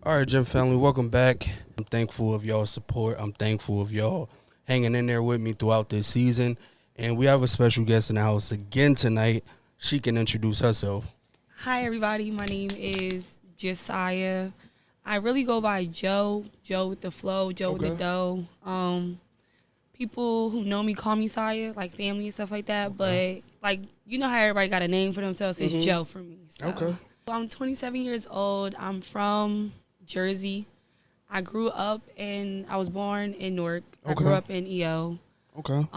All right, Gym family, welcome back. I'm thankful of y'all's support. I'm thankful of y'all hanging in there with me throughout this season. And we have a special guest in the house again tonight. She can introduce herself. Hi, everybody. My name is Jasiah. I really go by Joe, Joe with the flow, Joe with the Okay. dough. People who know me call me Saya, like family and stuff like that. Okay. But you know how everybody got a name for themselves. It's Mhm. Joe for me. So Okay. I'm 27 years old. I'm from Jersey. I grew up and I was born in Newark. I grew Okay. up in EO. Okay.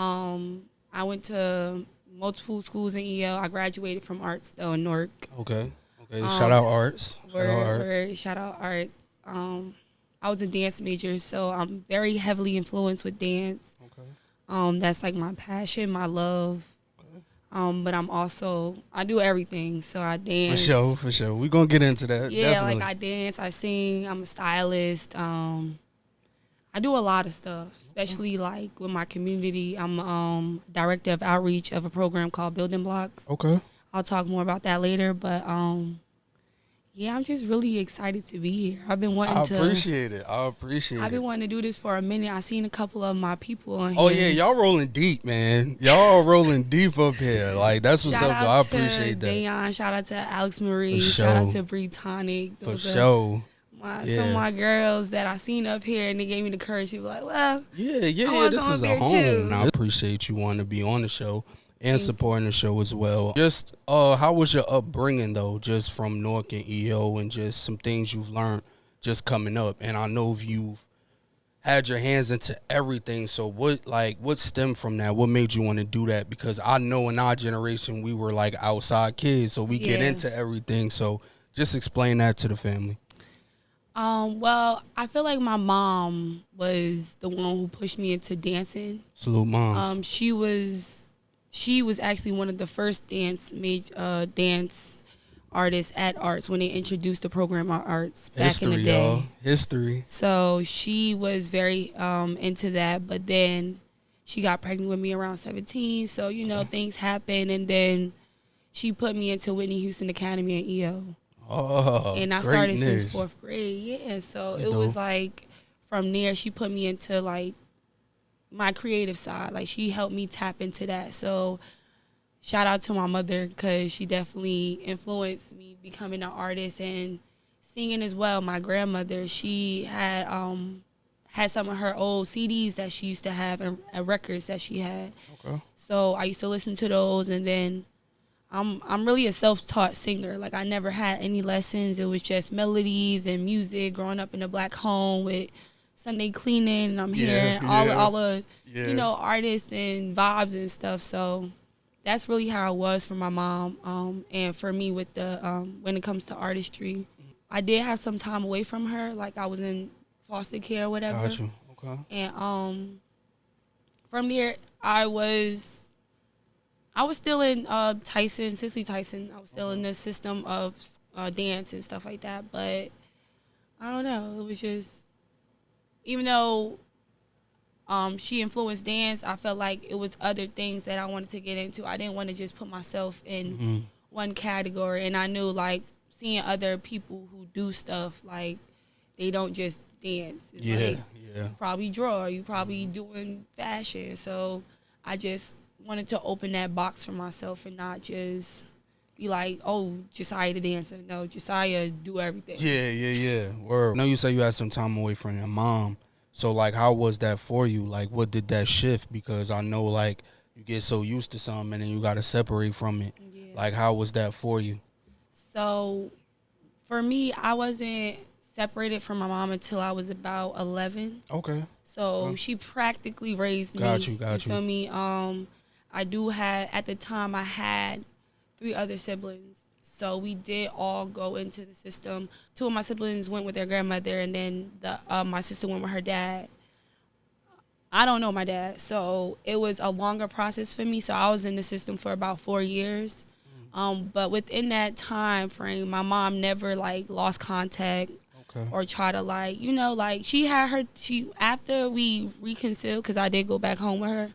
I went to multiple schools in EO. I graduated from arts though in Newark. Okay. Okay. Shout out Arts. Shout out Art. Shout out arts. I was a dance major, so I'm very heavily influenced with dance. Okay. That's like my passion, my love. Okay. But I do everything. So I For dance. sure. For sure. We're going to get into that. Yeah, Definitely. like I dance, I sing, I'm a stylist. I do a lot of stuff, especially like with my community. I'm director of outreach of a program called Building Blocks. Okay. I'll talk more about that later, but yeah, I'm just really excited to be here. I've been wanting I to. appreciate it. I appreciate I've been it. wanting to do this for a minute. I seen a couple of my people on here. Oh, yeah. Y'all rolling deep, man. Y'all rolling deep up here. Like, that's what's Shout up, though. out I to appreciate that. Dayon. Shout out to Alex Marie. For Shout out sure. to Bree Tonic. For Those are sure. some Yeah. of my girls that I seen up here, and they gave me the courage to be like, well, Yeah, I yeah. wanna This come is up a here home. too. And I appreciate you wanting to be on the show and Thank supporting the show as well. Just how was your upbringing though, just from Newark and EO, and just some things you've learned just coming up? And I know you've had your hands into everything. So what stemmed from that? What made you want to do that? Because I know in our generation we were like outside kids, so we get Yeah. into everything. So just explain that to the family. Well, I feel like my mom was the one who pushed me into dancing. Salute moms. She was actually one of the first dance artists at Arts when they introduced the program at Arts back in the History, day. y'all. History. So she was very into that, but then she got pregnant with me around 17. So things happen, and then she put me into Whitney Houston Academy at EO. Oh, And I started greatness. since fourth grade. Yeah, so That's it was dope. like from there she put me into like my creative side. Like she helped me tap into that. So shout out to my mother because she definitely influenced me becoming an artist and singing as well. My grandmother, she had some of her old CDs that she used to have and records that she had. Okay. So I used to listen to those, and then I'm really a self-taught singer. Like I never had any lessons. It was just melodies and music. Growing up in a black home with Sunday cleaning, and I'm hearing all of artists and vibes and stuff. So that's really how it was for my mom. And for me with the when it comes to artistry, I did have some time away from her. Like I was in foster care or whatever. Got you. Okay. And from there I was still in Cicely Tyson. I was still in the system of dance and stuff like that. But I don't know. It was just, even though she influenced dance, I felt like it was other things that I wanted to get into. I didn't want to just put myself in one category. And I knew like seeing other people who do stuff, like they don't just dance. It's like, you probably draw. You probably doing fashion. So I just wanted to open that box for myself and not just be like, oh, Jasiah the dancer. No, Jasiah do everything. Yeah. Word. I know you say you had some time away from your mom. So, like, how was that for you? Like, what did that shift? Because I know, like, you get so used to something and then you got to separate from it. Yeah. Like, how was that for you? So, for me, I wasn't separated from my mom until I was about 11. Okay. So, she practically raised me. Got you. You feel me? At the time, I had 3 other siblings. So we did all go into the system. 2 of my siblings went with their grandmother, and then my sister went with her dad. I don't know my dad, so it was a longer process for me. So I was in the system for about 4 years. But within that time frame, my mom never like lost contact or try to after we reconciled, because I did go back home with her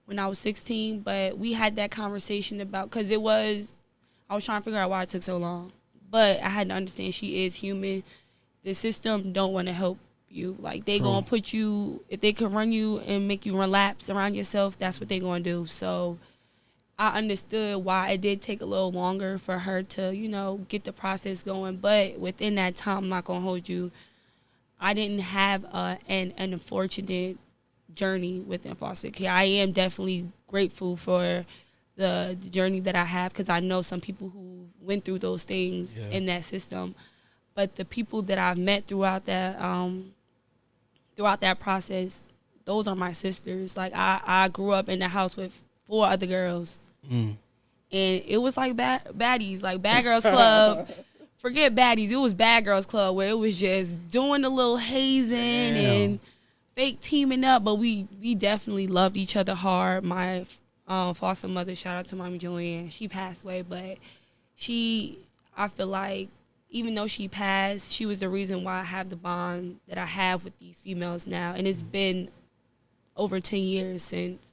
when I was 16, but we had that conversation about, because I was trying to figure out why it took so long. But I had to understand she is human. the system don't want to help you. Like, they True. gonna put you, if they can run you and make you relapse around yourself, that's what they gonna do. So I understood why it did take a little longer for her to, get the process going. But within that time, I'm not gonna hold you, I didn't have an unfortunate journey within foster care. I am definitely grateful for the journey that I have, because I know some people who went through those things in that system. But the people that I've met throughout that process, those are my sisters. Like, I grew up in the house with 4 other girls, and it was like baddies, like Bad Girls Club. Forget baddies, it was Bad Girls Club, where it was just doing a little hazing and fake teaming up. But we definitely loved each other hard. My foster mother, shout out to Mommy Joanne, she passed away, but I feel like, even though she passed, she was the reason why I have the bond that I have with these females now. And it's been over 10 years since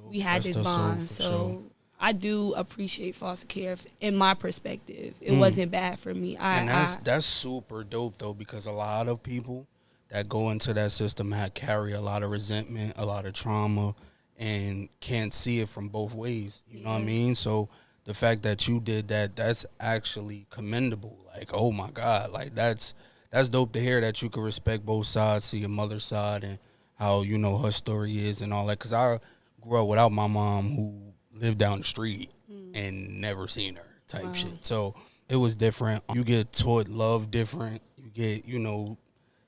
we had this bond. So I do appreciate foster care in my perspective. It wasn't bad for me. And that's super dope, though, because a lot of people that go into that system carry a lot of resentment, a lot of trauma, and can't see it from both ways. You know what I mean? So the fact that you did that, that's actually commendable. Like, oh my God, like that's dope to hear that you can respect both sides, see your mother's side and how, her story is and all that. Because I grew up without my mom, who lived down the street and never seen her type shit. So it was different. You get taught love different. You get,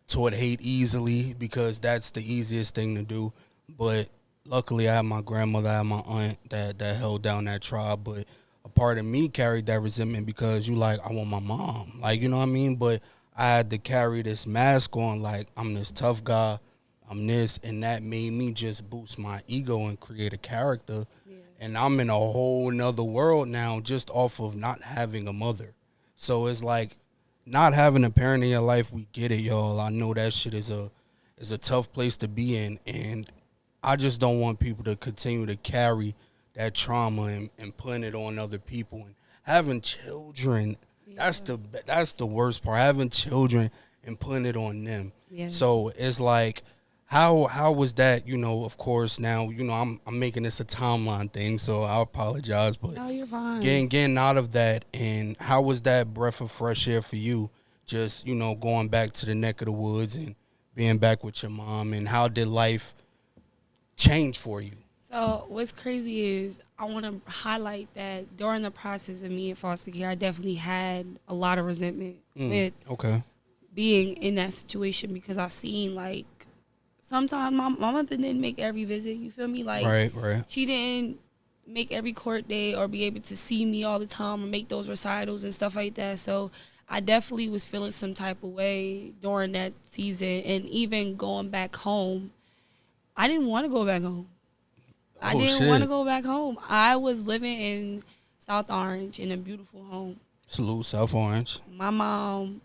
taught hate easily, because that's the easiest thing to do. But luckily I had my grandmother, I had my aunt that held down that tribe. But a part of me carried that resentment, because I want my mom. Like, you know what I mean? But I had to carry this mask on, like, I'm this tough guy, I'm this, and that made me just boost my ego and create a character. Yeah. And I'm in a whole nother world now just off of not having a mother. So it's like, not having a parent in your life, we get it, y'all. I know that shit is a tough place to be in, and I just don't want people to continue to carry that trauma and putting it on other people. And having children, that's the worst part. Having children and putting it on them. Yeah. So it's like, how was that? Of course, now I'm making this a timeline thing, so I apologize. But no, you're fine. Getting out of that, and how was that breath of fresh air for you? Just going back to the neck of the woods and being back with your mom, and how did life change for you? So what's crazy is, I want to highlight that during the process of me in foster care, I definitely had a lot of resentment with being in that situation, because I seen, like, sometimes my mother didn't make every visit. You feel me? Like, right. She didn't make every court day or be able to see me all the time or make those recitals and stuff like that. So I definitely was feeling some type of way during that season. And even going back home, I didn't want to go back home. I didn't want to go back home. I was living in South Orange in a beautiful home. Salute, South Orange. My mom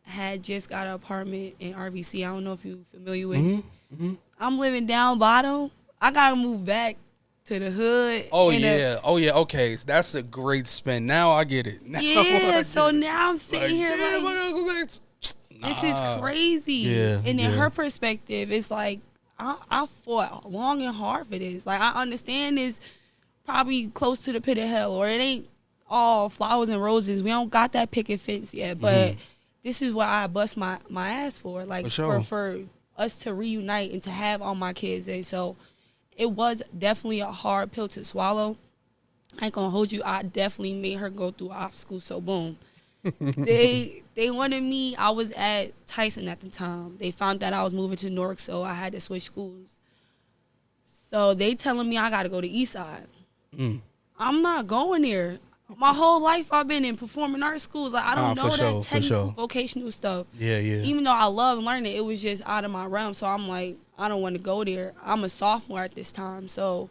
had just got an apartment in RVC. I don't know if you're familiar with it. Mm-hmm. I'm living down bottom. I got to move back to the hood. Oh, yeah. Okay. So that's a great spin. Now I get it. Now now I'm sitting here damn, like, this is crazy. Yeah, and in her perspective, it's like, I fought long and hard for this. Like, I understand it's probably close to the pit of hell, or it ain't all flowers and roses. We don't got that picket fence yet, but this is what I bust my ass for. Like, for us to reunite and to have all my kids. And so it was definitely a hard pill to swallow. I ain't gonna hold you. I definitely made her go through obstacles. So boom. They wanted me. I was at Tyson at the time. They found that I was moving to Newark, so I had to switch schools. So they telling me I got to go to East Side. I'm not going there. My whole life I've been in performing arts schools. Like, I don't know that technical, vocational stuff. Yeah. Even though I love learning, it was just out of my realm. So I'm like, I don't want to go there. I'm a sophomore at this time, so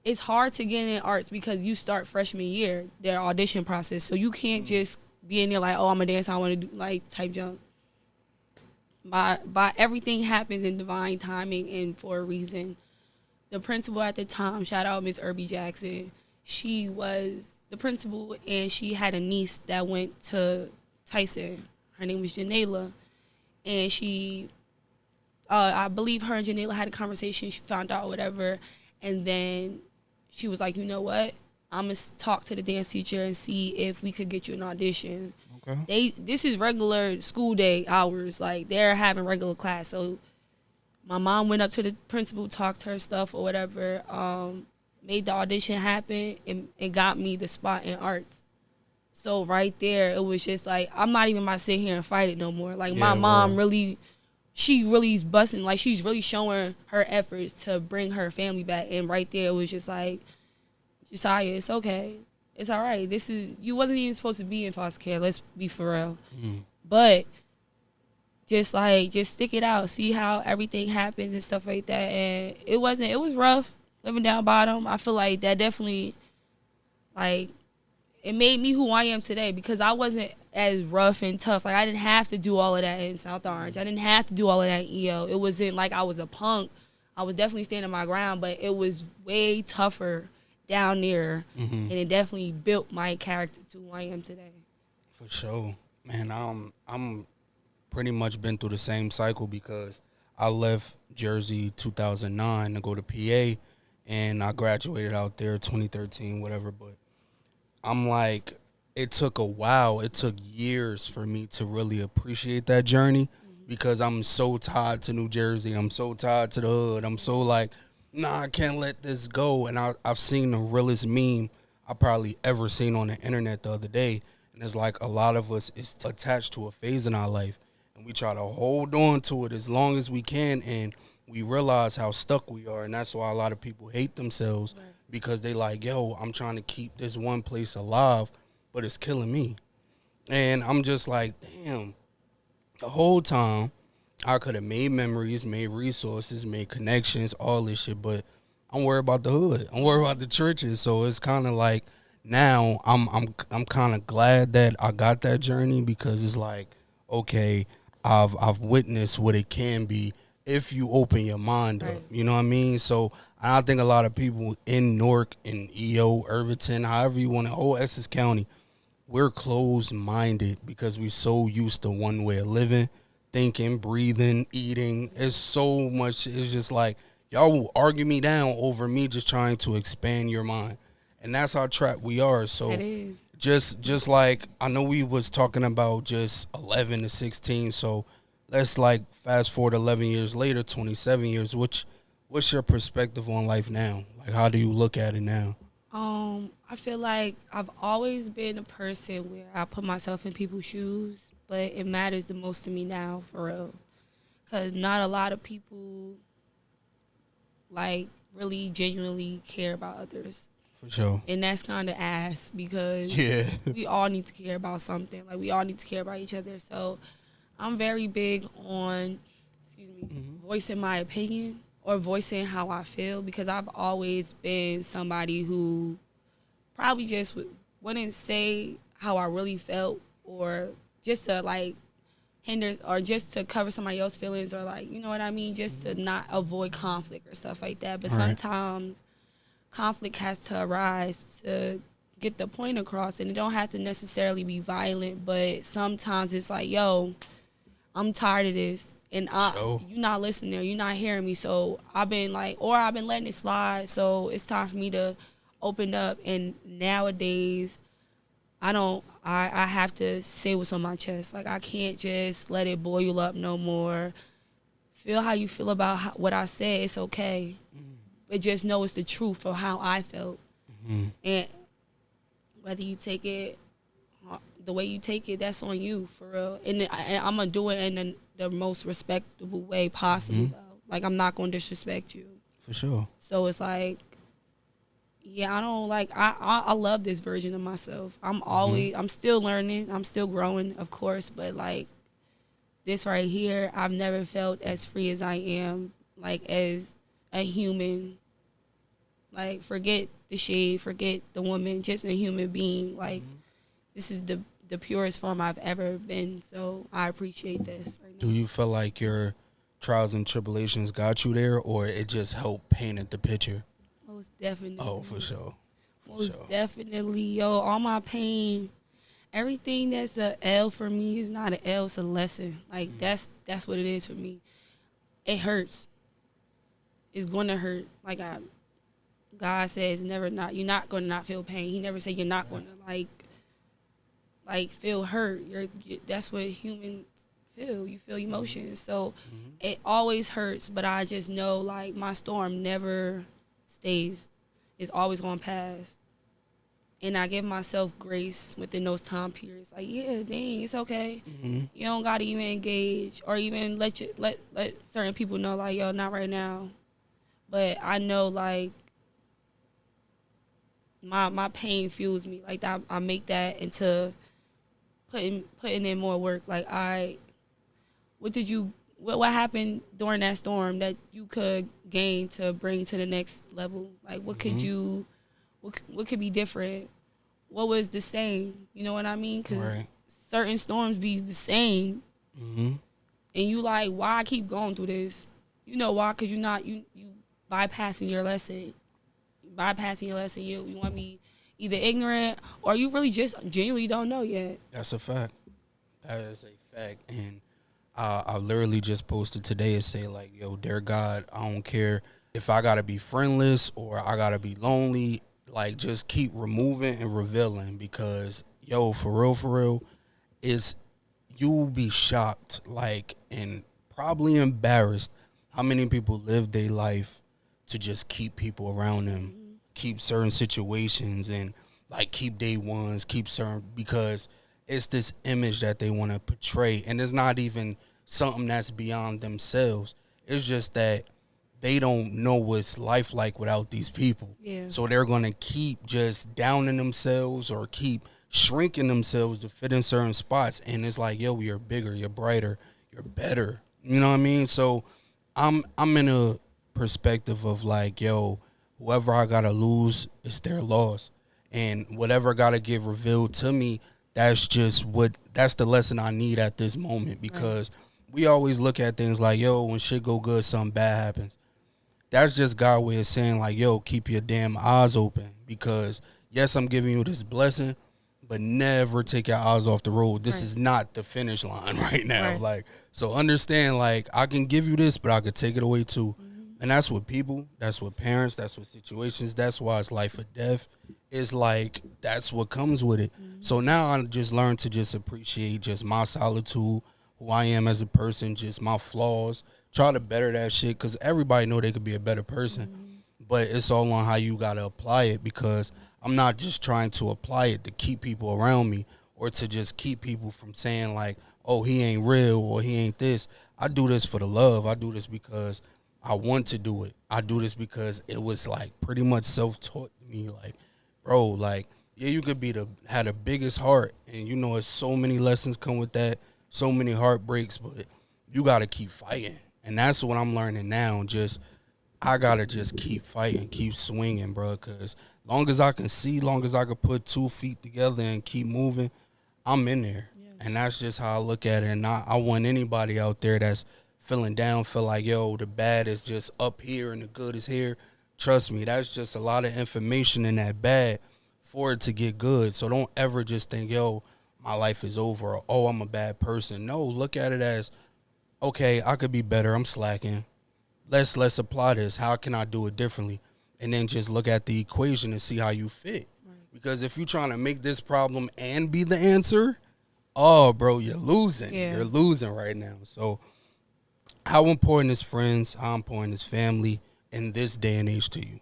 it's hard to get in arts because you start freshman year, their audition process. So you can't just be in there like, oh, I'm a dancer, I want to do, like, type jump. By everything happens in divine timing and for a reason. The principal at the time, shout out Miss Irby Jackson, she was the principal, and she had a niece that went to Tyson. Her name was Janela, and she, I believe her and Janela had a conversation. She found out whatever, and then she was like, you know what? I'm gonna talk to the dance teacher and see if we could get you an audition. Okay. This is regular school day hours, like they're having regular class. So my mom went up to the principal, talked to her stuff or whatever, made the audition happen, and got me the spot in arts. So right there, it was just like, I'm not even about to sit here and fight it no more. Like, my Yeah, mom word. really, she really is busting. Like, she's really showing her efforts to bring her family back. And right there, it was just like, Jasiah, it's okay. It's all right. You wasn't even supposed to be in foster care. Let's be for real. But just stick it out. See how everything happens and stuff like that. And it was rough living down bottom. I feel like that definitely, like, it made me who I am today, because I wasn't as rough and tough. Like, I didn't have to do all of that in South Orange. I didn't have to do all of that in EO. It wasn't like I was a punk. I was definitely standing my ground, but it was way tougher down there, and it definitely built my character to who I am today. For sure, man. I'm pretty much been through the same cycle, because I left Jersey 2009 to go to PA, and I graduated out there 2013, whatever. But I'm like, it took a while. It took years for me to really appreciate that journey, because I'm so tied to New Jersey. I'm so tied to the hood. I'm so like, nah, I can't let this go. And I've seen the realest meme I probably ever seen on the internet the other day. And it's like, a lot of us is attached to a phase in our life, and we try to hold on to it as long as we can. And we realize how stuck we are. And that's why a lot of people hate themselves, because they like, yo, I'm trying to keep this one place alive, but it's killing me. And I'm just like, damn, the whole time I could have made memories, made resources, made connections, all this shit, but I'm worried about the hood. I'm worried about the churches. So it's kind of like, now I'm kind of glad that I got that journey, because it's like, okay, I've witnessed what it can be if you open your mind up. Right. You know what I mean? So I think a lot of people in Newark, in EO, Irvington, however you want to, whole Essex County, we're closed minded, because we're so used to one way of living, thinking, breathing, eating. It's so much. It's just like, y'all will argue me down over me just trying to expand your mind. And that's how trapped we are. So It is. just like, I know we was talking about just 11 to 16. So let's like fast forward 11 years later, 27 years. What's your perspective on life now? Like, how do you look at it now? I feel like I've always been a person where I put myself in people's shoes, but it matters the most to me now, for real. Because not a lot of people, like, really genuinely care about others. For sure. And that's kind of ass, because Yeah. we all need to care about something. Like, we all need to care about each other. So I'm very big on, voicing my opinion or voicing how I feel, because I've always been somebody who probably just wouldn't say how I really felt, or just to, like, hinder, or just to cover somebody else's feelings, or, like, you know what I mean, just to not avoid conflict or stuff like that. But Right. sometimes conflict has to arise to get the point across, and it don't have to necessarily be violent, but sometimes it's like, yo, I'm tired of this, and you're not listening, or you're not hearing me. So I've been letting it slide. So it's time for me to open up. And nowadays, I have to say what's on my chest. Like, I can't just let it boil up no more. Feel how you feel about what I said. It's okay, but just know it's the truth of how I felt. And whether you take it the way you take it, that's on you, for real. And I'm going to do it in the most respectable way possible, though. Like, I'm not going to disrespect you. For sure. So it's like, yeah, I don't, like, I love this version of myself. I'm still learning. I'm still growing, of course. But, like, this right here, I've never felt as free as I am, like, as a human. Like, forget the shade, forget the woman, just a human being. Like, this is the purest form I've ever been. So I appreciate this right now. Do you feel like your trials and tribulations got you there, or it just helped paint the picture? Most definitely. Oh, for sure. Most definitely. Yo, all my pain everything that's a L for me is not an L, it's a lesson. Like that's what it is for me. It hurts. It's gonna hurt. Like God says, never not. You're not gonna not feel pain. He never said you're not gonna like feel hurt. That's what humans feel. You feel emotions. So it always hurts. But I just know like my storm never stays. It's always gonna pass. And I give myself grace within those time periods. Like, yeah, dang, it's okay. You don't gotta even engage or even let certain people know, like, yo, not right now. But I know, like, my pain fuels me. Like, I make that into putting in more work. Like, what happened during that storm that you could gain to bring to the next level? Like, what could you, what could be different? What was the same? You know what I mean? Because certain storms be the same. And you like, why I keep going through this? You know why? Because you bypassing your lesson. You want to be either ignorant or you really just genuinely don't know yet. That's a fact. That is a fact. And I literally just posted today and say, like, yo, dear God, I don't care if I got to be friendless or I got to be lonely. Like, just keep removing and revealing because, yo, for real, you'll be shocked, like, and probably embarrassed how many people live their life to just keep people around them, keep certain situations, and, like, keep day ones, keep certain, because it's this image that they want to portray, and it's not even something that's beyond themselves. It's just that they don't know what's life like without these people. Yeah. So they're going to keep just downing themselves or keep shrinking themselves to fit in certain spots. And it's like, yo, you're bigger, you're brighter, you're better. You know what I mean? So I'm in a perspective of like, yo, whoever I got to lose, it's their loss. And whatever got to get revealed to me, that's the lesson I need at this moment. Because we always look at things like, yo, when shit go good, something bad happens. That's just God's way of saying, like, yo, keep your damn eyes open. Because, yes, I'm giving you this blessing, but never take your eyes off the road. This is not the finish line right now. Like, so understand, like, I can give you this, but I could take it away too. And that's with people. That's with parents. That's with situations. That's why it's life or death. It's like, that's what comes with it. So now I just learned to just appreciate just my solitude, who I am as a person, just my flaws. Try to better that shit because everybody know they could be a better person. But it's all on how you got to apply it because I'm not just trying to apply it to keep people around me or to just keep people from saying like, oh, he ain't real or he ain't this. I do this for the love. I do this because I want to do it. I do this because it was like pretty much self-taught to me. Like, bro, like, yeah, you could had the biggest heart and you know, it's so many lessons come with that, so many heartbreaks, but you got to keep fighting. And that's what I'm learning now. I got to just keep fighting, keep swinging, bro. Because long as I can see, long as I can put 2 feet together and keep moving, I'm in there. Yeah. And that's just how I look at it. And I want anybody out there that's feeling down, feel like, yo, the bad is just up here and the good is here. Trust me, that's just a lot of information in that bad for it to get good. So don't ever just think, yo, my life is over or, oh, I'm a bad person. No, look at it as, okay, I could be better. I'm slacking. Let's apply this. How can I do it differently? And then just look at the equation and see how you fit. Right. Because if you're trying to make this problem and be the answer, oh, bro, you're losing. Yeah. You're losing right now. So how important is friends? How important is family in this day and age to you?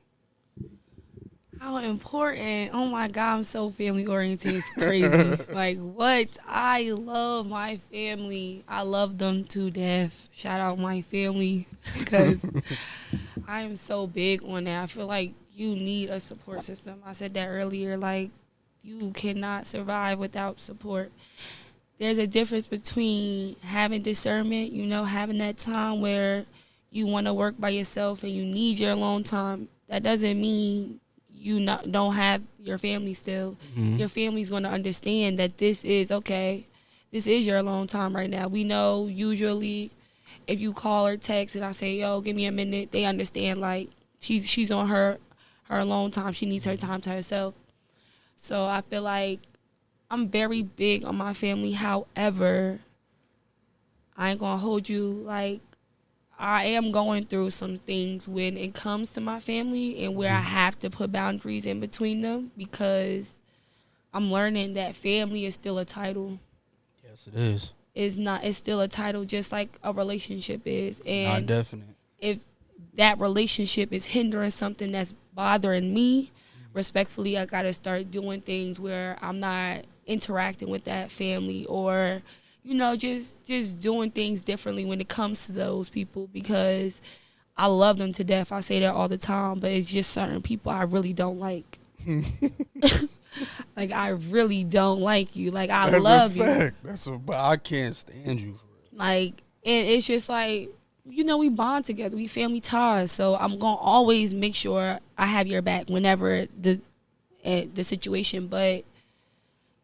How important. Oh, my God, I'm so family-oriented. It's crazy. Like, what? I love my family. I love them to death. Shout out my family because I am so big on that. I feel like you need a support system. I said that earlier. Like, you cannot survive without support. There's a difference between having discernment, you know, having that time where you want to work by yourself and you need your alone time. That doesn't mean you don't have your family still. Your family's going to understand that this is okay. This is your alone time right now. We know usually if you call or text and I say, yo, give me a minute, they understand like she's on her alone time. She needs her time to herself. So I feel like I'm very big on my family. However, I ain't gonna hold you. Like, I am going through some things when it comes to my family and where I have to put boundaries in between them, because I'm learning that family is still a title. Yes, it is. It's still a title, just like a relationship is. Not And definite. if that relationship is hindering something that's bothering me, respectfully, I gotta start doing things where I'm not interacting with that family, or just doing things differently when it comes to those people, because I love them to death. I say that all the time, but it's just certain people I really don't like. Like, I really don't like you. Like, I That's love a fact. But I can't stand you for it. Like, and it's just like, we bond together. We family ties. So I'm going to always make sure I have your back whenever the situation. But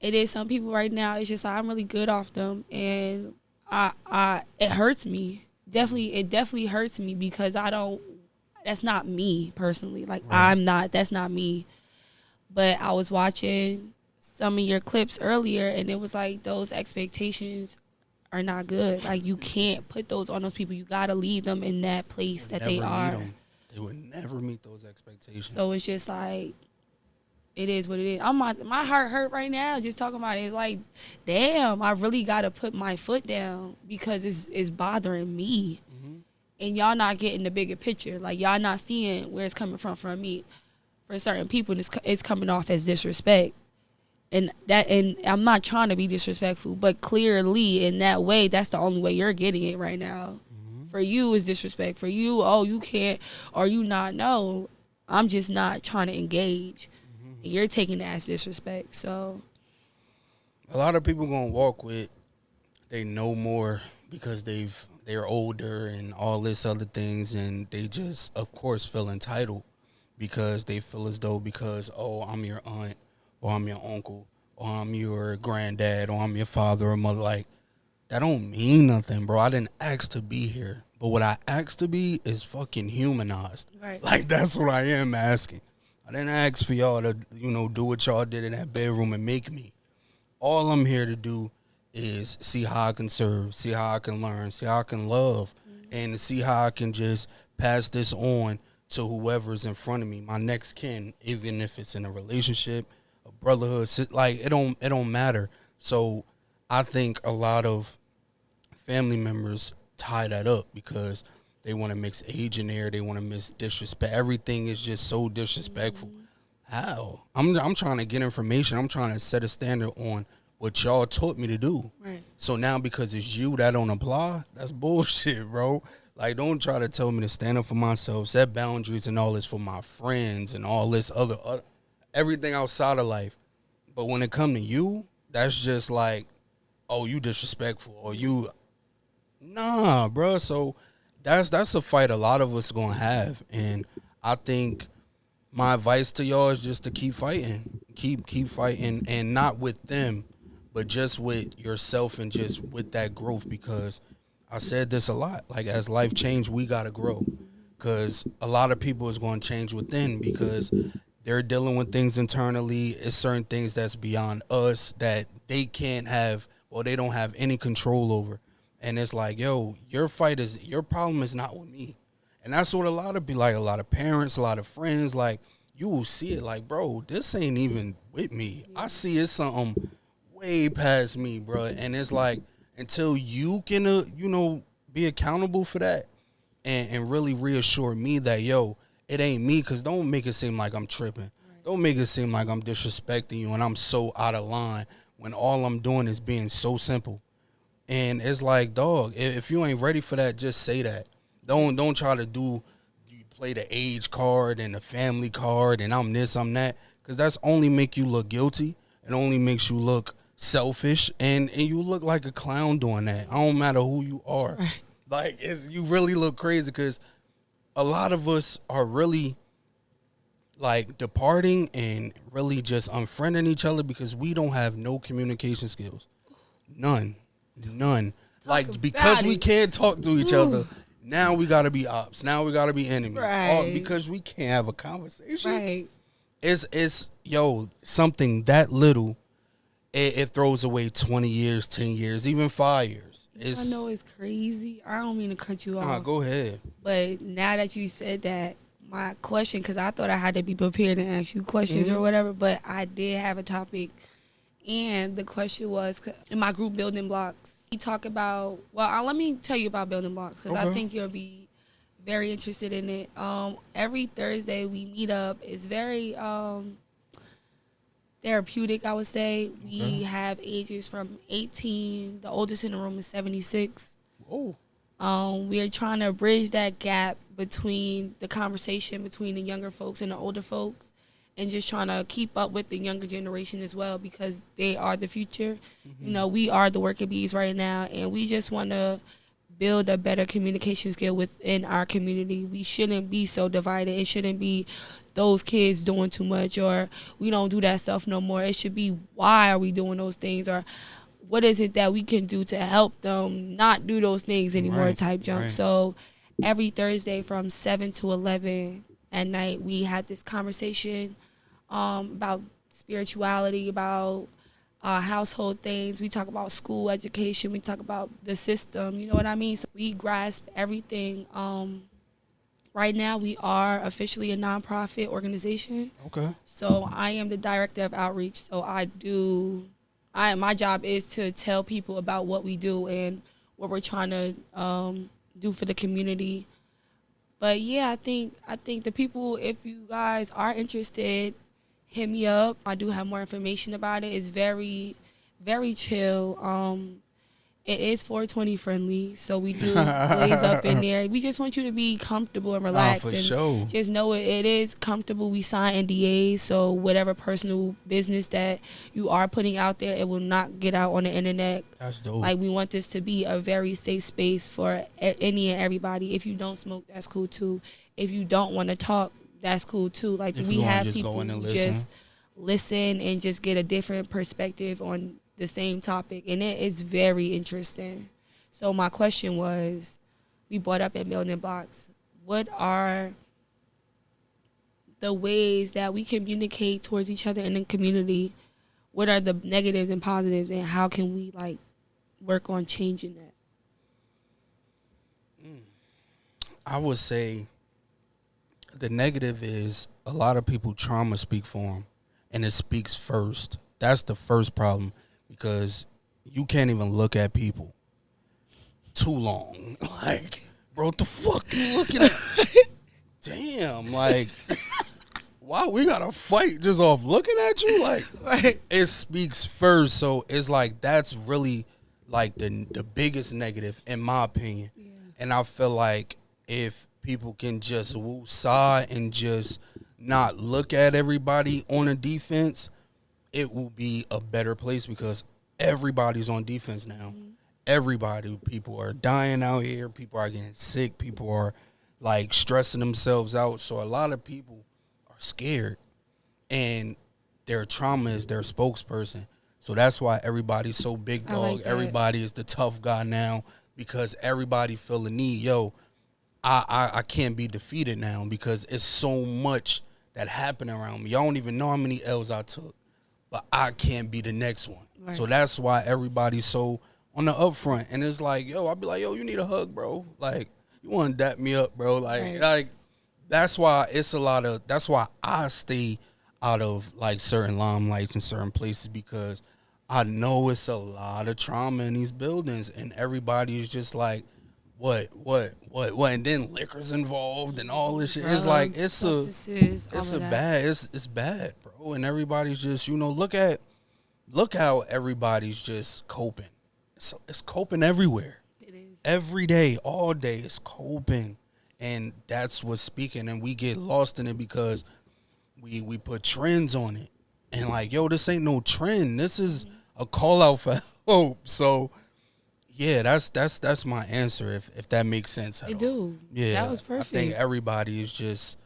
it is some people right now, it's just like, I'm really good off them. And it hurts me. It definitely hurts me, because that's not me personally. Like, right. That's not me. But I was watching some of your clips earlier, and it was like, those expectations are not good. Like, you can't put those on those people. You got to leave them in that place that they are. They would never meet those expectations. So it's just like, it is what it is. My heart hurt right now just talking about it. It's like, damn, I really got to put my foot down, because it's bothering me. Mm-hmm. And y'all not getting the bigger picture. Like, y'all not seeing where it's coming from me. For certain people, it's coming off as disrespect. And I'm not trying to be disrespectful, but clearly in that way, that's the only way you're getting it right now. Mm-hmm. For you, is disrespect. For you, you can't, or you not. No, I'm just not trying to engage. Mm-hmm. And you're taking it as disrespect. So a lot of people gonna walk with, they know more because they're older and all this other things, and they just, of course, feel entitled, because they feel as though, because, I'm your aunt, or I'm your uncle, or I'm your granddad, or I'm your father or mother. Like, that don't mean nothing, bro. I didn't ask to be here. But what I asked to be is fucking humanized. Right. Like, that's what I am asking. I didn't ask for y'all to, do what y'all did in that bedroom and make me. All I'm here to do is see how I can serve, see how I can learn, see how I can love, and to see how I can just pass this on to whoever's in front of me, my next kin, even if it's in a relationship, a brotherhood, like, it don't matter. So I think a lot of family members tie that up because they want to mix age in there, they want to mix disrespect. Everything is just so disrespectful. How? I'm trying to get information. I'm trying to set a standard on what y'all taught me to do. Right. So now, because it's you that don't apply, that's bullshit, bro. Like, don't try to tell me to stand up for myself, set boundaries and all this for my friends and all this other everything outside of life. But when it come to you, that's just like, you disrespectful, or you, nah, bro. So that's a fight a lot of us gonna have, and I think my advice to y'all is just to keep fighting, keep fighting, and not with them, but just with yourself and just with that growth, because I said this a lot. Like, as life change, we got to grow, because a lot of people is going to change within, because they're dealing with things internally. It's certain things that's beyond us that they can't have, or they don't have any control over. And it's like, your problem is not with me. And that's what a lot of parents, a lot of friends, like, you will see it like, bro, this ain't even with me. I see it's something way past me, bro. And it's like, until you can, be accountable for that and really reassure me that, it ain't me, because don't make it seem like I'm tripping. Right. Don't make it seem like I'm disrespecting you and I'm so out of line when all I'm doing is being so simple. And it's like, dog, if you ain't ready for that, just say that. Don't try to play the age card and the family card and I'm this, I'm that, because that's only make you look guilty and only makes you look selfish, and you look like a clown doing that. I don't matter who you are. Right. Like, you really look crazy, because a lot of us are really, like, departing and really just unfriending each other because we don't have no communication skills. None. Like, because we can't talk to each other, now we got to be ops. Now we got to be enemies. Right. All because we can't have a conversation. Right. It's something that little it throws away 20 years, 10 years, even 5 years. I know it's crazy. I don't mean to cut you off. Go ahead. But now that you said that, my question, because I thought I had to be prepared and ask you questions or whatever, but I did have a topic. And the question was, in my group Building Blocks, we talk about, let me tell you about Building Blocks, because I think you'll be very interested in it. Every Thursday we meet up. It's very therapeutic, I would say. We have ages from 18. The oldest in the room is 76. Oh. We are trying to bridge that gap between the conversation between the younger folks and the older folks, and just trying to keep up with the younger generation as well, because they are the future. You know, we are the working bees right now, and we just want to build a better communication skill within our community. We shouldn't be so divided. It shouldn't be those kids doing too much, or we don't do that stuff no more. It should be, why are we doing those things, or what is it that we can do to help them not do those things anymore, type junk. Right. So every Thursday from 7 to 11 at night, we had this conversation about spirituality, about household things. We talk about school education. We talk about the system. You know what I mean? So we grasp everything. Right now, we are officially a nonprofit organization. Okay. So I am the director of outreach. So my job is to tell people about what we do and what we're trying to do for the community. But yeah, I think the people, if you guys are interested, hit me up. I do have more information about it. It's very, very chill. It is 420 friendly, so we do blaze up in there. We just want you to be comfortable and relaxed. For and sure. Just know it is comfortable. We sign NDAs, so whatever personal business that you are putting out there, it will not get out on the internet. That's dope. Like, we want this to be a very safe space for any and everybody. If you don't smoke, that's cool too. If you don't want to talk, that's cool too. Like, if we have just people go in and just listen and just get a different perspective on the same topic, and it is very interesting. So my question was, we brought up in Building Blocks, what are the ways that we communicate towards each other in the community? What are the negatives and positives, and how can we like work on changing that? I would say the negative is a lot of people trauma speak for them, and it speaks first. That's the first problem, because you can't even look at people too long. Like, bro, what the fuck you looking at? Damn, like, why we gotta fight just off looking at you? Like, Right. it speaks first. So it's like, that's really like the biggest negative in my opinion. Yeah. And I feel like if people can just woosah and just not look at everybody on a defense, it will be a better place, because everybody's on defense now. Everybody, people are dying out here. People are getting sick. People are like stressing themselves out. So a lot of people are scared, and their trauma is their spokesperson. So that's why everybody's so big dog. like that. Everybody is the tough guy now, because everybody feel the need. Yo, I can't be defeated now, because it's so much that happened around me. Y'all don't even know how many L's I took, but I can't be the next one. Right. So that's why everybody's so on the upfront. And it's like, yo, I'll be like, yo, you need a hug, bro. Like, you want to dap me up, bro. Like, that's why that's why I stay out of like certain limelights and certain places, because I know it's a lot of trauma in these buildings, and everybody is just like, what, and then liquor's involved and all this shit. It's like, it's bad, bro. And everybody's just, look how everybody's just coping. It's coping everywhere. It is. Every day, all day, it's coping. And that's what's speaking, and we get lost in it because we put trends on it. And like, yo, this ain't no trend. This is a call out for help. So yeah, that's my answer, if that makes sense at all. do. Yeah. That was perfect. I think everybody is just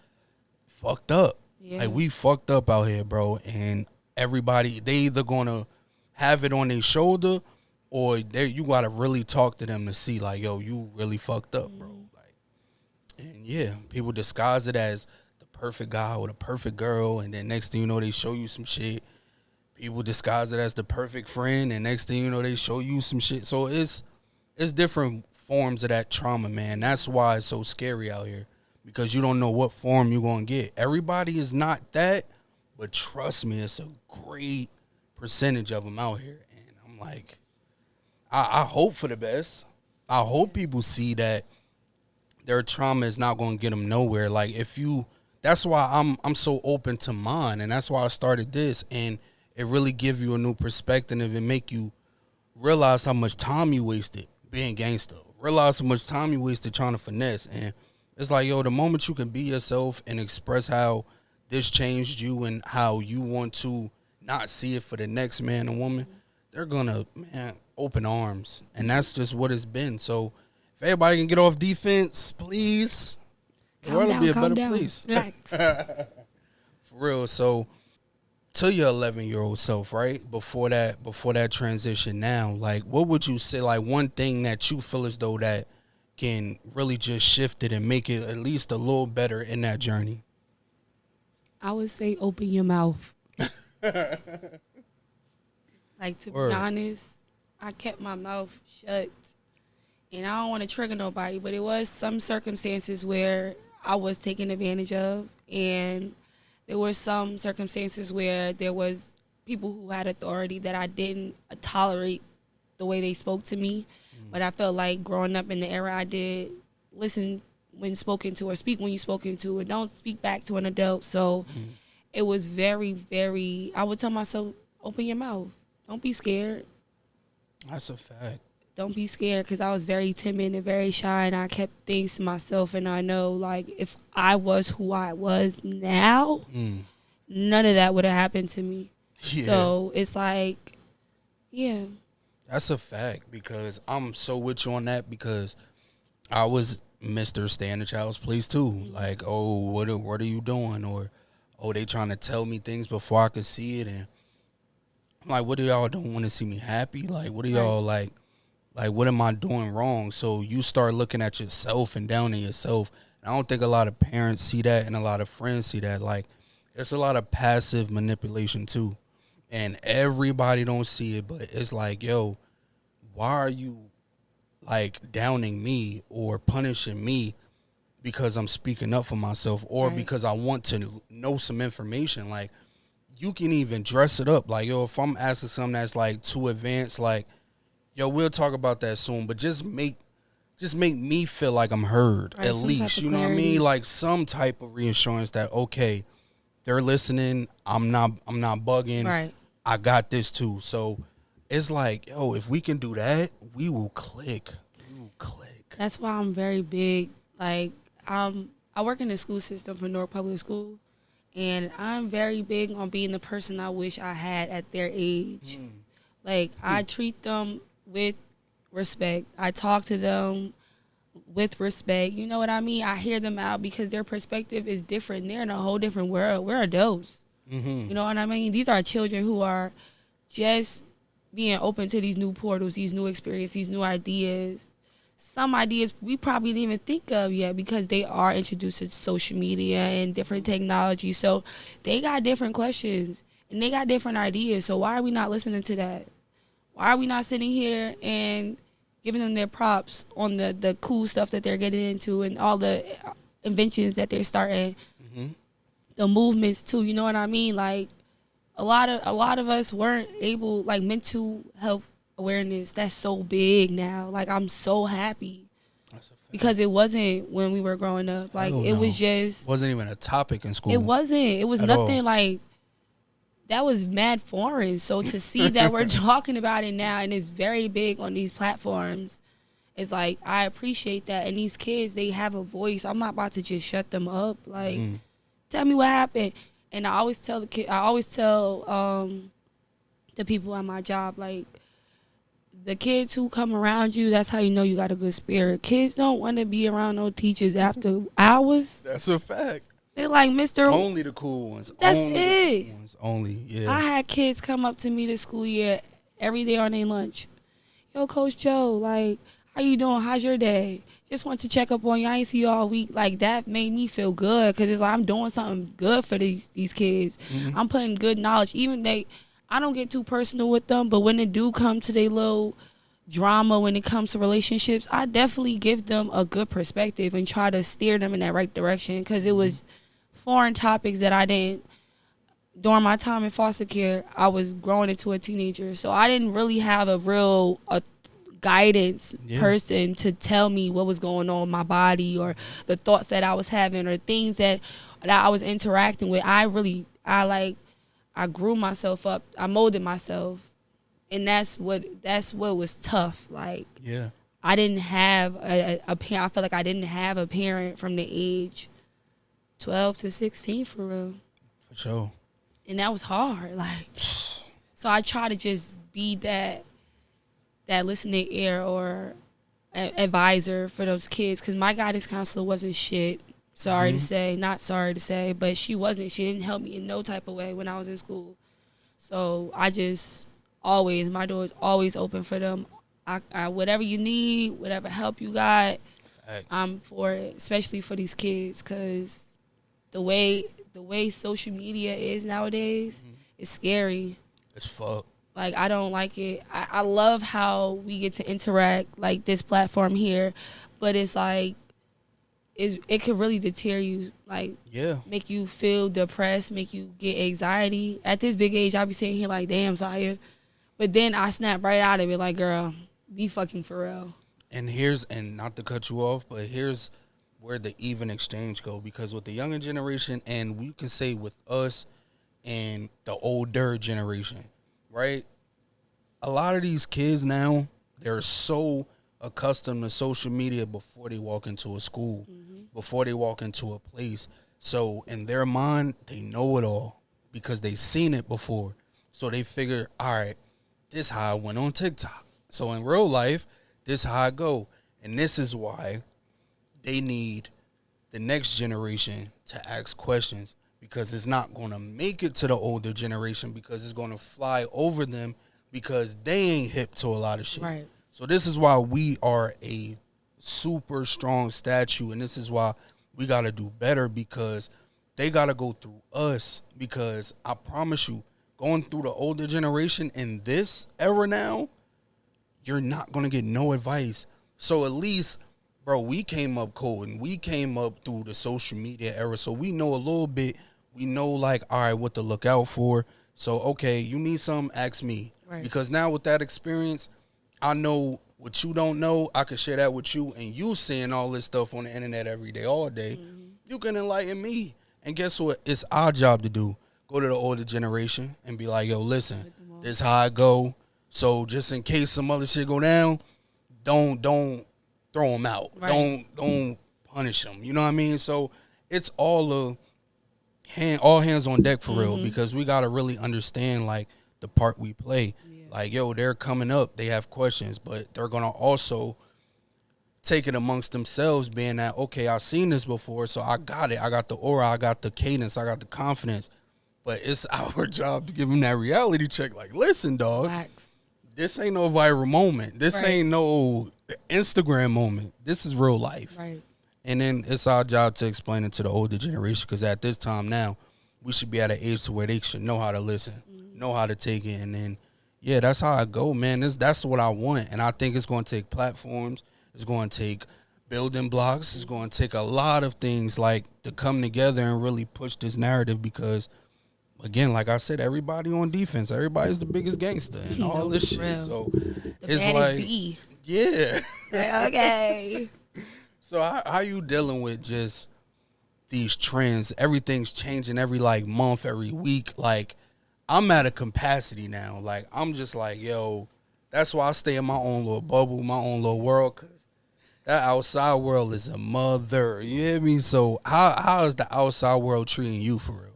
fucked up. Yeah. Like, we fucked up out here, bro. And everybody, they either gonna have it on their shoulder, or you gotta really talk to them to see, like, yo, you really fucked up, bro. Like, and yeah, people disguise it as the perfect guy or the perfect girl, and then next thing you know, they show you some shit. people disguise it as the perfect friend, and next thing you know, they show you some shit. So it's different forms of that trauma, man. That's why it's so scary out here, because you don't know what form you're gonna get. Everybody is not that, but trust me, it's a great percentage of them out here, and I'm like, I hope for the best. I hope people see that their trauma is not going to get them nowhere. Like, if you, that's why I'm so open to mine, and that's why I started this, and it really give you a new perspective and make you realize how much time you wasted being gangster. Realize how much time you wasted trying to finesse, and it's like, yo, the moment you can be yourself and express how this changed you and how you want to not see it for the next man or woman, they're gonna, man, open arms, and that's just what it's been. So if everybody can get off defense, please, the world will be a better place. Relax. For real. So to your 11-year-old self, right, before that transition now, like, what would you say, like, one thing that you feel as though that can really just shift it and make it at least a little better in that journey? I would say open your mouth. Like, to be honest, I kept my mouth shut. And I don't want to trigger nobody, but it was some circumstances where I was taken advantage of. And there were some circumstances where there was people who had authority that I didn't tolerate the way they spoke to me. But I felt like growing up in the era I did, listen when spoken to or speak when you spoken to, and don't speak back to an adult. So it was very, very, I would tell myself, open your mouth. Don't be scared. That's a fact. Don't be scared, because I was very timid and very shy, and I kept things to myself. And I know, like, if I was who I was now, none of that would have happened to me. Yeah. So it's like, yeah. That's a fact, because I'm so with you on that, because I was Mr. Stay in the Child's Place too. Like, oh, what are you doing? Or, oh, they trying to tell me things before I could see it. And I'm like, what do y'all don't want to see me happy? Like, what are y'all like, what am I doing wrong? So you start looking at yourself and down on yourself. And I don't think a lot of parents see that, and a lot of friends see that. Like, there's a lot of passive manipulation too. And everybody don't see it, but it's like, yo, why are you, like, downing me or punishing me because I'm speaking up for myself, or because I want to know some information? Like, you can even dress it up. Like, yo, if I'm asking something that's, like, too advanced, like, yo, we'll talk about that soon, but just make me feel like I'm heard, at least. You know what I mean? Like, some type of reassurance that, okay, they're listening. I'm not bugging. Right. I got this too. So it's like, yo, if we can do that, we will click. That's why I'm very big. Like, I work in the school system for Newark Public School, and I'm very big on being the person I wish I had at their age. Like, I treat them with respect. I talk to them with respect. You know what I mean? I hear them out, because their perspective is different. They're in a whole different world. We're adults. You know what I mean? These are children who are just being open to these new portals, these new experiences, these new ideas. Some ideas we probably didn't even think of yet, because they are introduced to social media and different technology. So they got different questions and they got different ideas. So why are we not listening to that? Why are we not sitting here and giving them their props on the cool stuff that they're getting into and all the inventions that they're starting? The movements too, you know what I mean? Like, a lot of us weren't able, like, mental health awareness, that's so big now. Like, I'm so happy, because it wasn't when we were growing up. Like, it was just wasn't even a topic in school. It wasn't. It was nothing like that. Was mad foreign. So to see that we're talking about it now, and it's very big on these platforms, it's like, I appreciate that. And these kids, they have a voice. I'm not about to just shut them up. Like, tell me what happened. And I always tell the people at my job, like, the kids who come around you, that's how you know you got a good spirit. Kids don't want to be around no teachers after hours. That's a fact. They're like, Mr. Only the cool ones. That's only it. The cool ones. Only, yeah. I had kids come up to me this school year every day on their lunch. Yo, Coach Joe, like, how you doing? How's your day? Just want to check up on you. I ain't see you all week. Like, that made me feel good, because it's like I'm doing something good for these kids. I'm putting good knowledge. I don't get too personal with them, but when it do come to their little drama, when it comes to relationships, I definitely give them a good perspective and try to steer them in that right direction, because it was foreign topics that I didn't. During my time in foster care, I was growing into a teenager, so I didn't really have a guidance person to tell me what was going on in my body, or the thoughts that I was having, or things that I was interacting with. I grew myself up. I molded myself, and that's what was tough. Like, I didn't have a parent. I felt like I didn't have a parent from the age 12 to 16 for real. For sure. And that was hard. Like, so I try to just be that listening ear or advisor for those kids, because my guidance counselor wasn't shit. Sorry to say, not sorry to say, but she wasn't. She didn't help me in no type of way when I was in school. So I just always, my door is always open for them. I whatever you need, whatever help you got, I'm for it, especially for these kids, because the way social media is nowadays, it's scary. It's fuck. Like, I don't like it. I love how we get to interact, like this platform here, but it's like, it could really deter you, like, make you feel depressed, make you get anxiety. At this big age, I be sitting here like, damn, Zaya. But then I snap right out of it, like, girl, be fucking for real. And not to cut you off, but here's where the even exchange go, because with the younger generation, and we can say with us and the older generation, right? A lot of these kids now, they're so accustomed to social media before they walk into a school, before they walk into a place. So in their mind, they know it all because they've seen it before. So they figure, all right, this how I went on TikTok. So in real life, this how I go. And this is why they need the next generation to ask questions, because it's not going to make it to the older generation, because it's going to fly over them, because they ain't hip to a lot of shit. Right. So this is why we are a super strong statue, and this is why we got to do better, because they got to go through us. Because I promise you, going through the older generation in this era now, you're not going to get no advice. So at least, bro, we came up cold, and we came up through the social media era, so we know a little bit. We know, like, all right, what to look out for. So, okay, you need something, ask me. Right. Because now with that experience, I know what you don't know. I can share that with you, and you seeing all this stuff on the internet every day, all day. You can enlighten me. And guess what? It's our job to do. Go to the older generation and be like, yo, listen, this how I go. So just in case some other shit go down, don't throw them out. Right. Don't punish them. You know what I mean? So it's all hands on deck for real, because we got to really understand, like, the part we play. Like, yo, they're coming up, they have questions, but they're going to also take it amongst themselves, being that, okay, I've seen this before, so I got it. I got the aura, I got the cadence, I got the confidence. But it's our job to give them that reality check. Like, listen, dog, Relax. This ain't no viral moment. This ain't no Instagram moment. This is real life. Right. And then it's our job to explain it to the older generation, because at this time now, we should be at an age to where they should know how to listen, know how to take it. And then, yeah, that's how I go, man. That's what I want. And I think it's going to take platforms. It's going to take building blocks. It's going to take a lot of things, like, to come together and really push this narrative, because, again, like I said, everybody on defense. Everybody's the biggest gangster and all this shit. Real. So the it's like, B. Yeah. Okay. So how you dealing with just these trends? Everything's changing every, like, month, every week. Like, I'm at a capacity now. Like, I'm just like, yo, that's why I stay in my own little bubble, my own little world, because that outside world is a mother. You hear me? So how is the outside world treating you for real?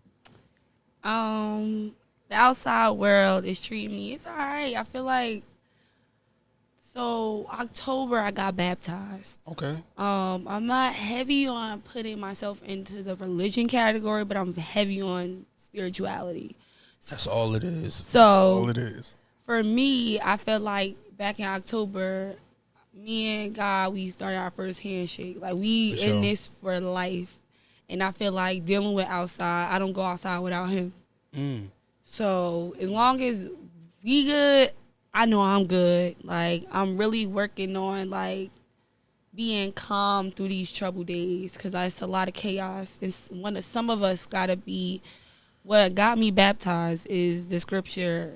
The outside world is treating me, it's all right. I feel like, so October I got baptized. Okay. I'm not heavy on putting myself into the religion category, but I'm heavy on spirituality. That's all it is. So that's all it is. For me, I felt like back in October, me and God, we started our first handshake. Like, we in this for life. And I feel like dealing with outside, I don't go outside without him. So as long as we good, I know I'm good. Like I'm really working on like being calm through these troubled days because it's a lot of chaos. It's one of some of us gotta be. What got me baptized is the scripture.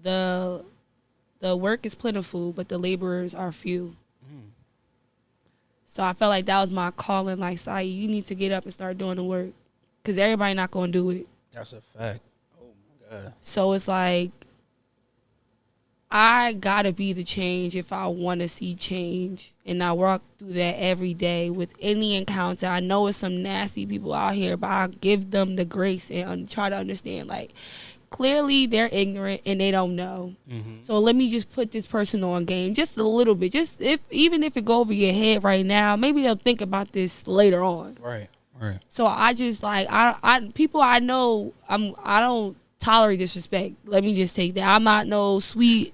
The the work is plentiful, but the laborers are few. So I felt like that was my calling. Like, Sai, you need to get up and start doing the work, because everybody not gonna do it. That's a fact. Oh my God. So it's like I gotta be the change if I want to see change, and I walk through that every day with any encounter. I know it's some nasty people out here, but I give them the grace and try to understand. Like, clearly they're ignorant and they don't know. Mm-hmm. So let me just put this person on game just a little bit. Just even if it go over your head right now, maybe they'll think about this later on. Right. Right. So I just like I people I know I don't tolerate disrespect. Let me just take that. I'm not no sweet.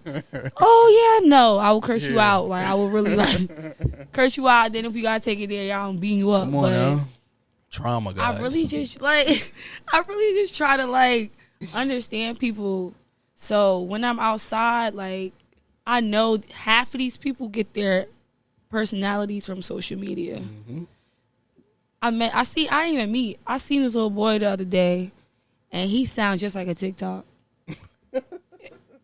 Oh yeah, no. I will curse you out. Like I will really like curse you out. Then if you gotta take it there, y'all I'm beating you up. Come on now. Trauma, guys. I really just like I really just try to like understand people. So when I'm outside, like I know half of these people get their personalities from social media. Mm-hmm. I didn't even meet. I seen this little boy the other day, and he sounds just like a TikTok.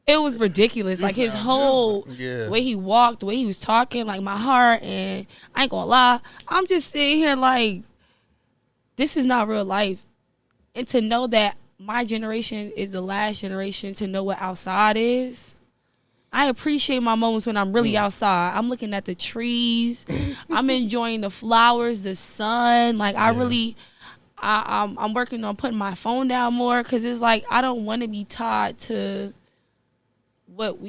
It was ridiculous. Like his whole way he walked, the way he was talking, like my heart. And I ain't gonna lie, I'm just sitting here like, this is not real life. And to know that my generation is the last generation to know what outside is. I appreciate my moments when I'm really outside. I'm looking at the trees. I'm enjoying the flowers, the sun. Like I'm working on putting my phone down more, because it's like I don't want to be tied to what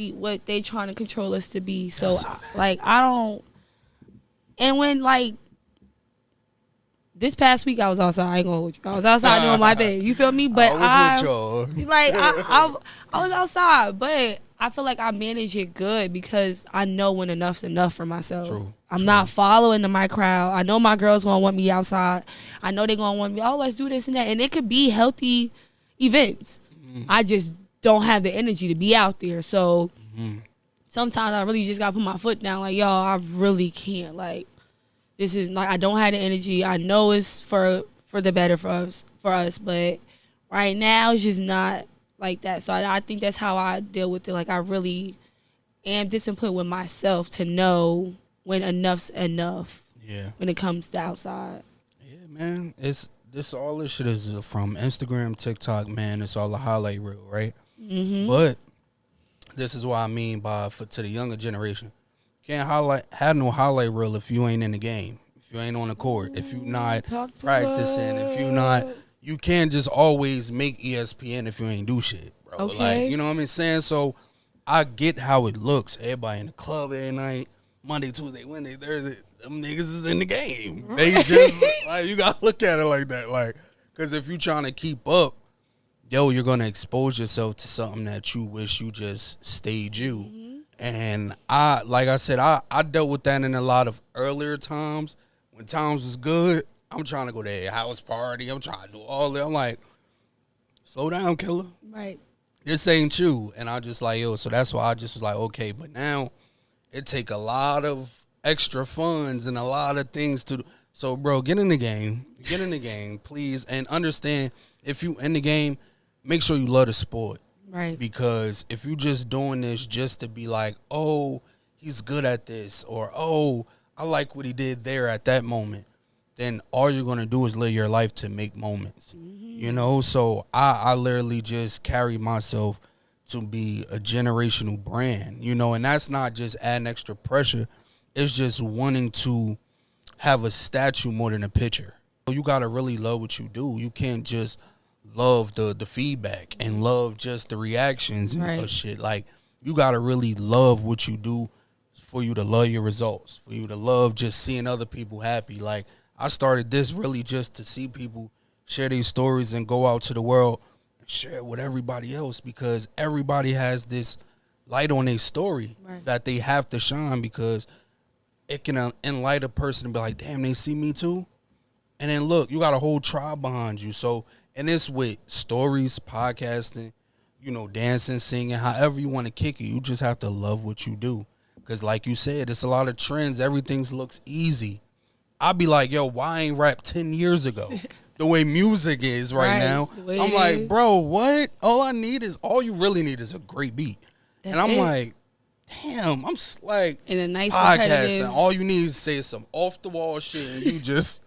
they trying to control us to be. So like I don't. And when like this past week I was outside. I ain't gonna hold you. I was outside doing my thing. You feel me? But I was outside, but I feel like I manage it good because I know when enough's enough for myself. I'm not following my crowd. I know my girls gonna want me outside. I know they gonna want me, oh, let's do this and that. And it could be healthy events. Mm-hmm. I just don't have the energy to be out there. So sometimes I really just gotta put my foot down. Like, y'all, I really can't. Like, this is like I don't have the energy. I know it's for the better for us, but right now it's just not like that. So I think that's how I deal with it. Like I really am disciplined with myself to know when enough's enough. Yeah. When it comes to outside. Yeah, man. All this shit is from Instagram, TikTok, man. It's all a highlight reel, right? Mm-hmm. But this is what I mean by to the younger generation. Can't have no highlight reel if you ain't in the game, if you ain't on the court, if you not practicing, if you not, you can't just always make ESPN if you ain't do shit, bro. Okay. Like, you know what I'm saying? So I get how it looks. Everybody in the club every night, Monday, Tuesday, Wednesday, Thursday, them niggas is in the game. They just, like, you gotta look at it like that. Like, because if you trying to keep up, you're gonna expose yourself to something that you wish you just stayed you. Mm-hmm. And like I said, I dealt with that in a lot of earlier times. When times was good, I'm trying to go to a house party. I'm trying to do all that. I'm like, slow down, killer. Right. This ain't you. And I just like, so that's why I just was like, okay. But now it take a lot of extra funds and a lot of things to do. So, bro, get in the game. Get in the game, please. And understand, if you in the game, make sure you love the sport. Right. Because if you just doing this just to be like, oh, he's good at this, or oh, I like what he did there at that moment, then all you're going to do is live your life to make moments. Mm-hmm. You know? So I literally just carry myself to be a generational brand, you know, and that's not just adding extra pressure. It's just wanting to have a statue more than a picture. You got to really love what you do. You can't just love the feedback and love just the reactions and shit. Like, you gotta really love what you do for you to love your results, for you to love just seeing other people happy. Like, I started this really just to see people share these stories and go out to the world and share it with everybody else, because everybody has this light on their story that they have to shine, because it can enlighten a person and be like, damn, they see me too. And then look, you got a whole tribe behind you. So And it's with stories, podcasting, dancing, singing, however you want to kick it. You just have to love what you do. Because like you said, it's a lot of trends. Everything looks easy. I'll be like, yo, why I ain't rap 10 years ago? The way music is right now. I'm like, bro, what? All you really need is a great beat. That's and I'm it. like, damn, I'm like, and a nice podcasting. All you need is say some off the wall shit, and you just,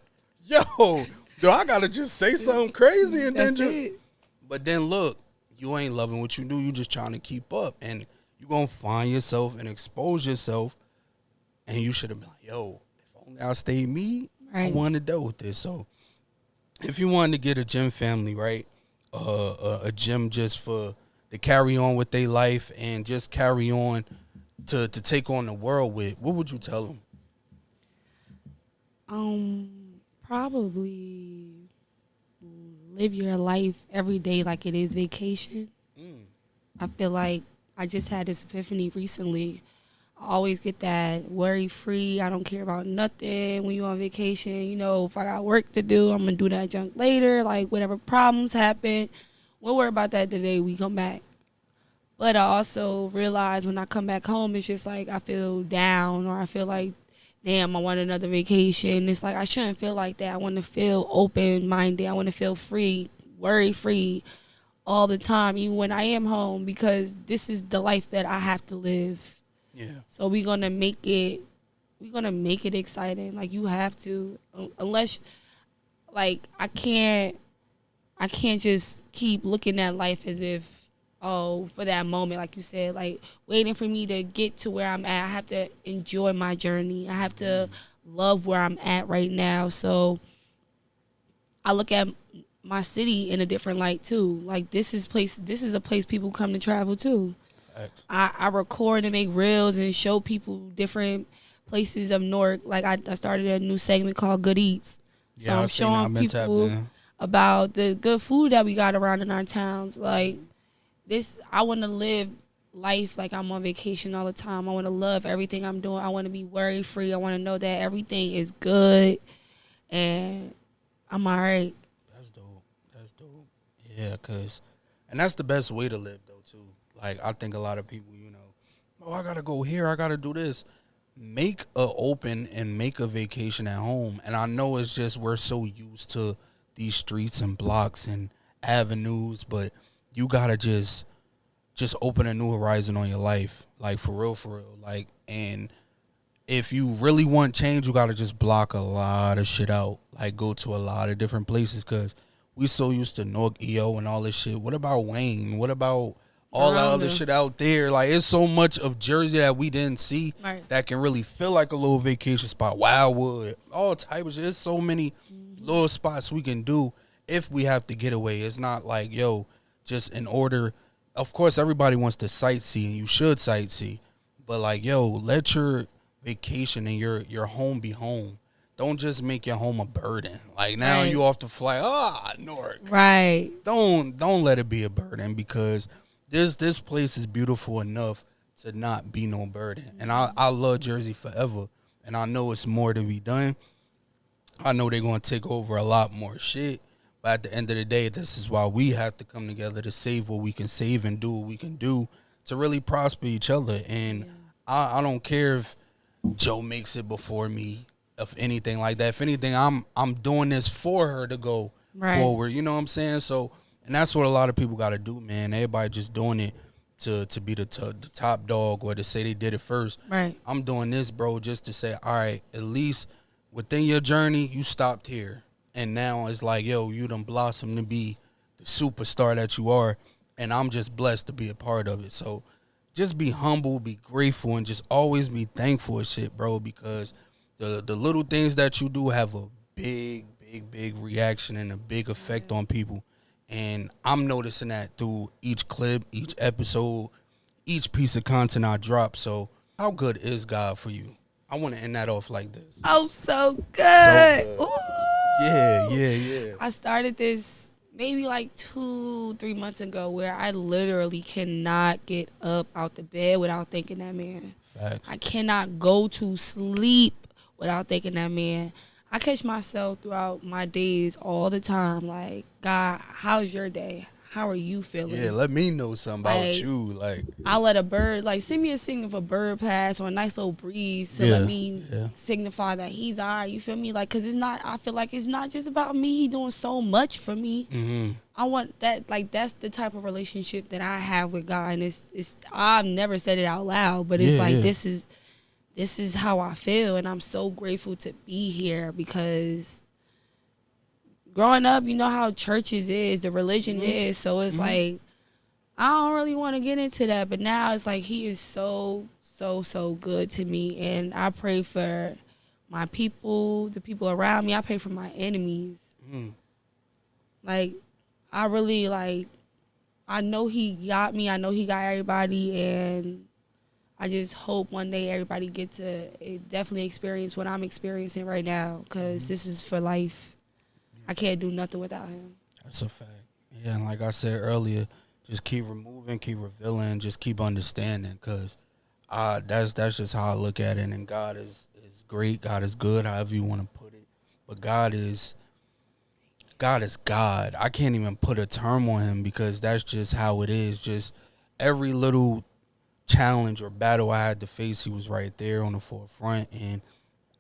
yo, do I gotta just say something crazy and That's then it. But then look, you ain't loving what you do. You just trying to keep up, and you gonna find yourself and expose yourself. And you should have been like, yo, if only I stayed me, I wanted to deal with this. So if you wanted to get a gym family, right, a gym just to carry on with their life and just carry on to take on the world with, what would you tell them? Probably live your life every day like it is vacation. I feel like I just had this epiphany recently. I always get that worry-free, I don't care about nothing when you're on vacation. If I got work to do, I'm going to do that junk later. Like, whatever problems happen, we'll worry about that the day we come back. But I also realize when I come back home, it's just like I feel down or I feel like, damn, I want another vacation. It's like I shouldn't feel like that. I want to feel open-minded. I want to feel free, worry-free all the time, even when I am home, because this is the life that I have to live. Yeah. So we're gonna make it exciting. Like, you have to, unless, like, I can't just keep looking at life as if, for that moment, like you said, like waiting for me to get to where I'm at. I have to enjoy my journey. I have to love where I'm at right now. So I look at my city in a different light too. Like, this is a place people come to travel to. I record and make reels and show people different places of Newark. Like, I started a new segment called Good Eats. So I'm showing people about the good food that we got around in our towns. Like, I want to live life like I'm on vacation all the time. I want to love everything I'm doing. I want to be worry-free. I want to know that everything is good and I'm all right. That's dope. Yeah, and that's the best way to live, though, too. Like, I think a lot of people, I got to go here. I got to do this. Make a vacation at home. And I know it's just we're so used to these streets and blocks and avenues, but you got to just open a new horizon on your life. Like, for real. Like, and if you really want change, you got to just block a lot of shit out. Like, go to a lot of different places, because we so used to Newark, EO, and all this shit. What about Wayne? What about all that other shit out there? Like, it's so much of Jersey that we didn't see that can really feel like a little vacation spot. Wildwood, all type of shit. There's so many little spots we can do if we have to get away. It's not like, yo, just in order. Of course, everybody wants to sightsee, and you should sightsee. But, like, yo, let your vacation and your home be home. Don't just make your home a burden. Like, now you off the fly. Newark. Right. Don't let it be a burden, because this place is beautiful enough to not be no burden. And I love Jersey forever, and I know it's more to be done. I know they're going to take over a lot more shit. But at the end of the day, this is why we have to come together to save what we can save and do what we can do to really prosper each other. And I don't care if Joe makes it before me, if anything like that. If anything, I'm doing this for her to go forward. You know what I'm saying? So, and that's what a lot of people got to do, man. Everybody just doing it to be the top dog, or to say they did it first. Right. I'm doing this, bro, just to say, all right, at least within your journey, you stopped here. And now it's like, yo, you done blossomed to be the superstar that you are. And I'm just blessed to be a part of it. So just be humble, be grateful, and just always be thankful and shit, bro, because the little things that you do have a big reaction and a big effect on people. And I'm noticing that through each clip, each episode, each piece of content I drop. So how good is God for you? I want to end that off like this. Oh, so good. So good. Ooh. Yeah. I started this maybe like 2-3 months ago, where I literally cannot get up out the bed without thinking that man. Facts. I cannot go to sleep without thinking that man. I catch myself throughout my days all the time. Like, God, how's your day? How are you feeling? Yeah, let me know something about Like, you. Like, I let a bird, like, send me a signal of a bird pass or a nice little breeze to let me signify that he's all right. You feel me? Like, because it's not, I feel like it's not just about me. He doing so much for me. mm-hmm. I want that, like, that's the type of relationship that I have with God. And it's I've never said it out loud, but it's like, this is how I feel. And I'm so grateful to be here because growing up, you know how churches is, the religion is. So it's like, I don't really want to get into that. But now it's like he is so, so, so good to me. And I pray for my people, the people around me. I pray for my enemies. Like, I really, like, I know he got me. I know he got everybody. And I just hope one day everybody get to definitely experience what I'm experiencing right now. Because this is for life. I can't do nothing without him. That's a fact. Yeah, and like I said earlier, just keep removing, keep revealing, just keep understanding, because that's just how I look at it. And God is great, God is good, however you want to put it. But God is God. I can't even put a term on him because that's just how it is. Just every little challenge or battle I had to face, he was right there on the forefront, and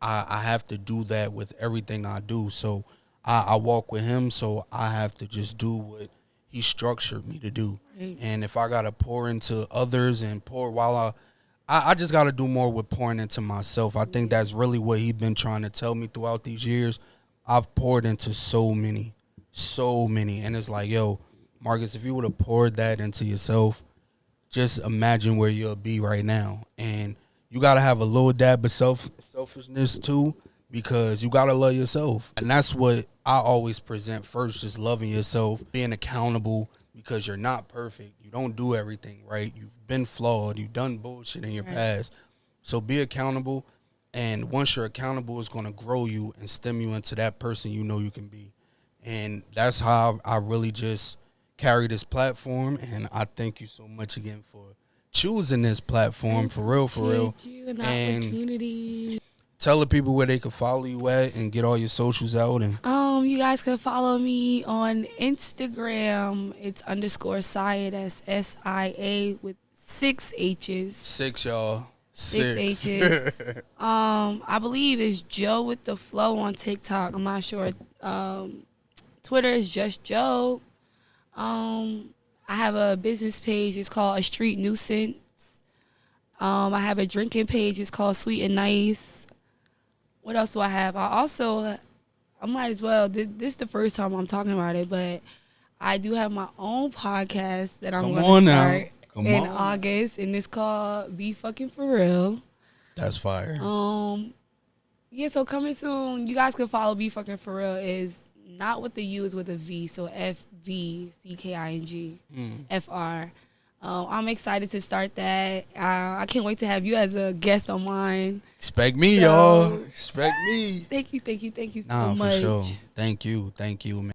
I have to do that with everything I do. So I walk with him, so I have to just do what he structured me to do. And if I got to pour into others and pour while I just got to do more with pouring into myself. I think that's really what he's been trying to tell me throughout these years. I've poured into so many. And it's like, yo, Marcus, if you would have poured that into yourself, just imagine where you'll be right now. And you got to have a little dab of selfishness too, because you got to love yourself. And that's what I always present first, just loving yourself, being accountable, because you're not perfect. You don't do everything right. You've been flawed. You've done bullshit in your past. So be accountable. And once you're accountable, it's going to grow you and stem you into that person you know you can be. And that's how I really just carry this platform. And I thank you so much again for choosing this platform, for real. And opportunity. Tell the people where they can follow you at and get all your socials out. And you guys can follow me on Instagram. It's _Siah. That's SIA with 6 H's. 6, y'all. 6 H's. I believe it's Joe with the Flow on TikTok. I'm not sure. Twitter is just Joe. I have a business page. It's called A Street Nuisance. I have a drinking page. It's called Sweet and Nice. What else do I have? I might as well. This is the first time I'm talking about it, but I do have my own podcast that I'm going to start in August, and it's called Be Fucking For Real. That's fire. Yeah, so coming soon. You guys can follow Be Fucking For Real. Is not with the U, is with a V. So FVCKING FR. I'm excited to start that. I can't wait to have you as a guest on mine. Expect me, y'all. Expect me. Thank you so much. For sure. Thank you, man.